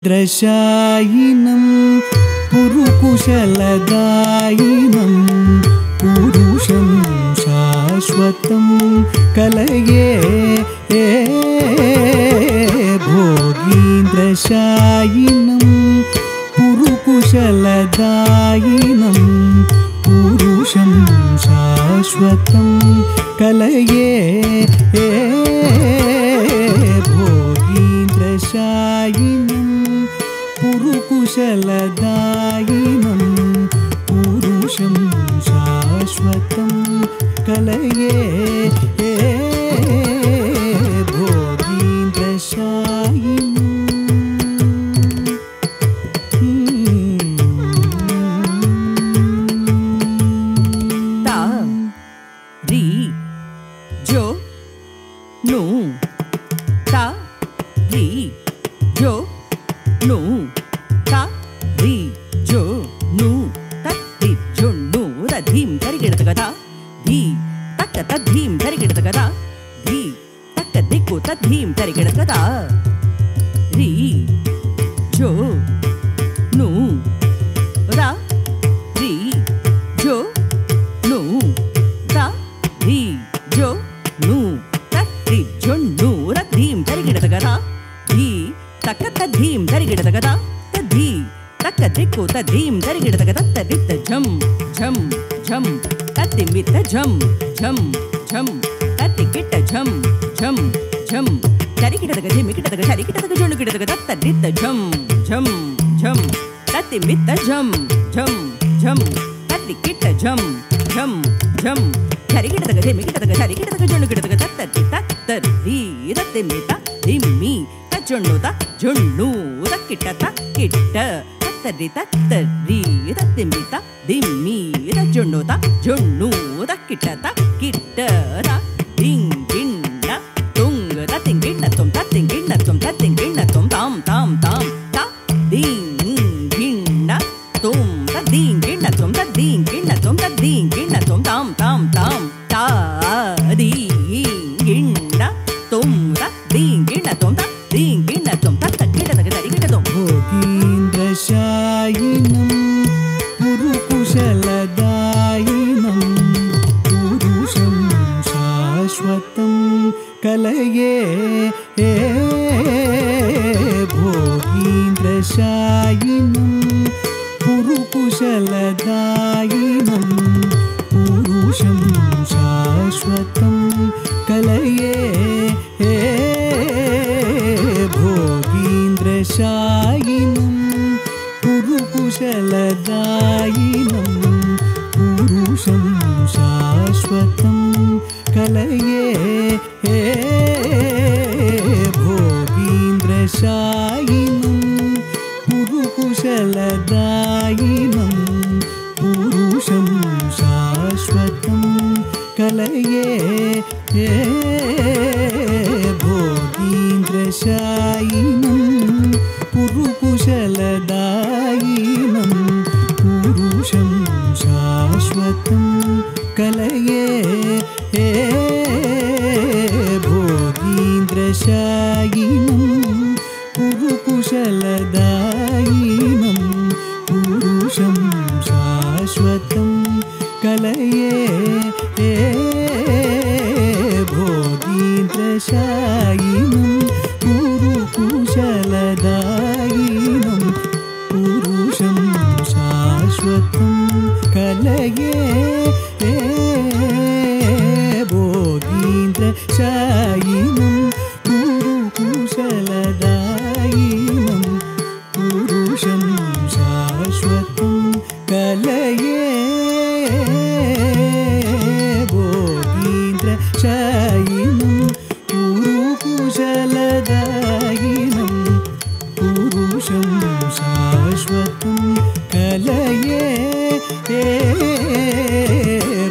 द्रशायिनं पुरुकुशलदायिनं पुरुषं शाश्वतं कलये भोगीन्द्रशायिनं पुरुकुशलदायिनं पुरुषं शाश्वतं कलये भोगीन्द्रशायिनं पुरुकुशलदायिनं पुरुषं शाश्वतं कलये भोगीन्द्रशायिनं ता री जो नु ता री जो नु ता री जो नु तत्ति जो नु रधीम तरिगिडत गदा धी तक्क तद्धीम तरिगिडत गदा धी तक्क दिक्कु तद्धीम तरिगिडत गदा री जो नु रा री जो नु ता री जो नु तत्ति जो नु रधीम तरिगिडत गदा धी तक्क तद्धीम तरिगिडत गदा तद्धि तक्क दिक्कु तद्धीम तरिगिडत गदा तद्दित्त झम झम झम तत्तिमित्त झम झम झम तत्तिकिट्ट झम झम झम तरिगिडत गदा झिमिकिटत गदा तरिगिडत गदा झुणुगिडत गदा तद्दित्त झम झम झम तत्तिमित्त झम झम झम तत्तिकिट्ट झम झम झम तरिगिडत गदा झिमिकिटत गदा तरिगिडत गदा झुणुगिडत गदा तद्दित्त तर्री तत्तिमित्त धिम्मि ಜೊಣ್ಣುದ ಜೊಣ್ಣು ಕಿಟ್ಟತ ಕಿಟ್ಟ ತತ್ತರಿ ತತ್ತರಿ ತತ್ತಿಂಬಿತ ದಿಮ್ಮಿ ಜೊಣ್ಣುದ ಜೊಣ್ಣು ಕಿಟ್ಟತ ಕಿಟ್ಟ ದಿಂಗಿಣ್ಣ ತುಂಗ ತತ್ತಿಂಗಿಣ್ಣ ತುಂ ತತ್ತಿಂಗಿಣ್ಣ ತುಂ ತತ್ತಿಂಗಿಣ್ಣ ತುಂ ತಾಂ ತಾಂ ತಾಂ ತ ದಿಂಗಿಣ್ಣ ತುಂ ತದ್ದಿಂಗಿಣ್ಣ ತುಂ ತದ್ದಿಂಗಿಣ್ಣ ತುಂ ತದ್ದಿಂಗಿಣ್ಣ ತುಂ ತಾಂ ತಾಂ ತಾಂ ತ ದಿಂಗಿಣ್ಣ ತುಂ ತದ್ದಿಂಗಿಣ್ಣ ತುಂ भोगीन्द्रशायिनं पुरुकुशलदायिनं पुरुषं शाश्वतं कलये भोगीन्द्रशायिनं पुरुकुशलदायिनं पुरुषं शाश्वतं कलये भोगीन्द्रशायिनं पुरुकुशलदायिनं पुरुषं शाश्वतं कलये भोगीन्द्रशायिनं पुरुकुशलदायिनं पुरुषं शाश्वतं कलये भोगीन्द्रशायिनं पुरुकुशलदायिनं पुरुषं शाश्वतं कलये भोगीन्द्रशायिनं पुरुकुशलदायिनं पुरुषं शाश्वतं कलये भोगीन्द्रशायिनं पुरुकुशलदायिनं पुरुषं शाश्वतं कलये भोगीन्द्रशायिनं पुरुकुशलदायिनं पुरुषं शाश्वतं कलये भोगीन्द्रशायिनं पुरुकुशलदायिनं पुरुषं शाश्वतं कलये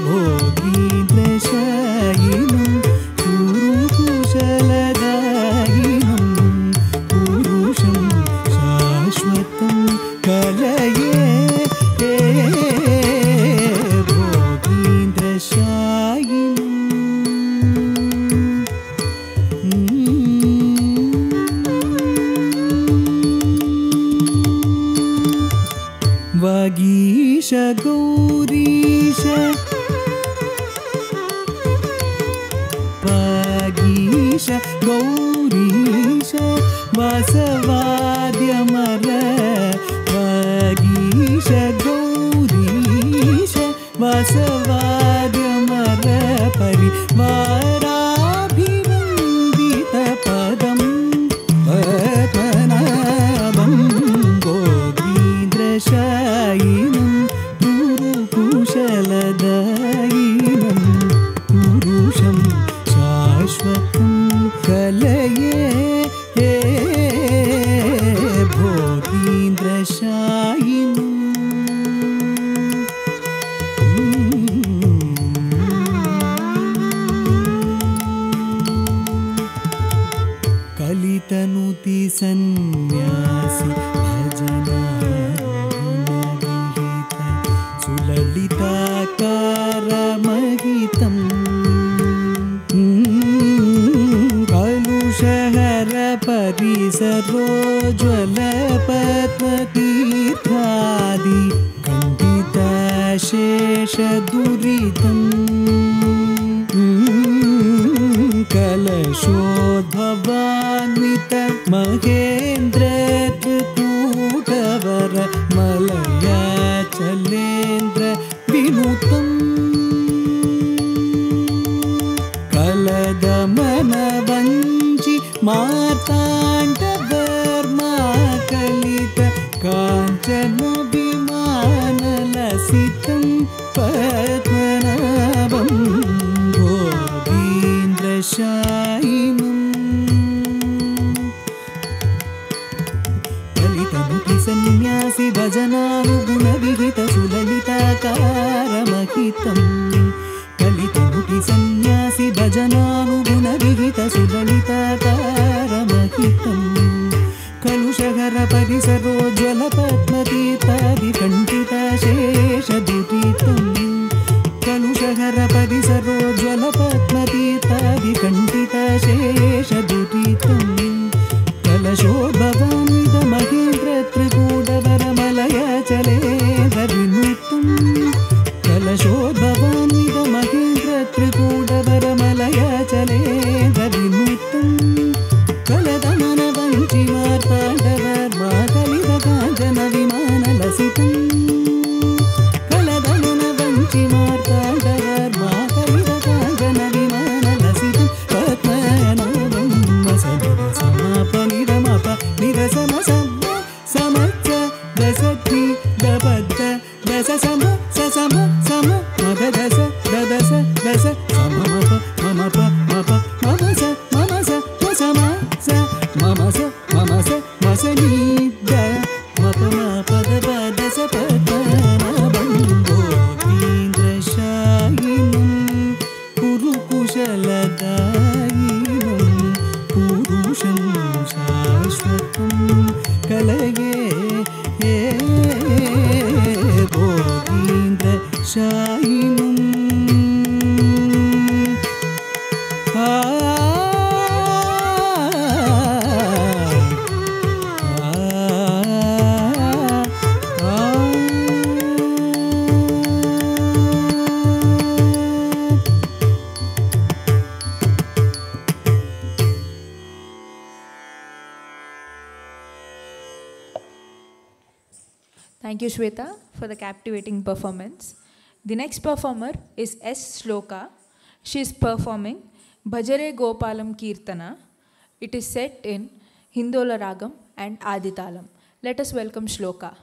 भोगीन्द्रशायिनं पुरुकुशलदायिनं पुरुषं शाश्वतं कलये भोगीन्द्रशायिनं वागीश गौरीश वागीश गौरीश वासवाद्यमर वागीश गौरीश वासवाद्यमर परिवाराभिवन्दितपदं पद्मनाभं गोगीन्द्रशायिनं गुरुकुशलदायिनं पुरुषं शाश्वतं कलये भोगीन्द्रशायिनम् कलितनुति सन्न्यासी भजनानुगुणविहित सुललिताकारमहितम् कलुषहर परिसरोज्ज्वलपद्मतीर्थादि खण्डिताशेषदुरितम् कलशोद्भवान्वित महेन्द्रत्रिकूटवर मलयाचलेन्द्र विनुतम् कलदमनवञ्चि मार्ताण्डवर्मा कलित काञ्चनविमानलसितं पद्मनाभं गोगीन्द्रशायिनम् कलितनुति सन्न्यासि भजनानुगुणविहित सुललिताकारमहितम् कलितनुति सन्न्यासि भजनानुगुणविहित सुललिताकारमहितम् कलुषहर परिसरोज्ज्वलपद्मतीर्थादि खण्डिताशेषदुरितम् कलुषहर परिसरोज्ज्वलपद्मतीर्थादि खण्डिताशेषदुरितम् कलशोद्भवान्वित महेन्द्रत्रिकूटवरमलयाचलेन्द्र विनुतम् कलशोद्भवान्वित महेन्द्रत्रिकूटवरमलयाचलेन्द्र विनुतम् कलदमनवञ्चि मार्ताण्डवर्मा कलित काञ्चनविमानलसितम् कलदमनवञ्चि मार्ताण्डवर्मा कलित काञ्चनविमानलसितं पद्मनाभं वसनिरसमाप निरसमसम समच्च दसत्रि दपद्द दस सम सम सम मद दस ददस दस सममप ममप मप ममस ममस मसम स ममस ममस मसनिद मप मपद पदस पद्मनाभं गोगीन्द्रशायिनं कुरुकुशलदायिनं पुरुषं शाश्वतं कलये भोगीन्द्रशायिनम् Thank you, Shweta, for the captivating performance. The next performer is S. Shloka. She is performing Bhajare Gopalam Kirtana. It is set in Hindola Ragam and Aditalam. Let us welcome Shloka.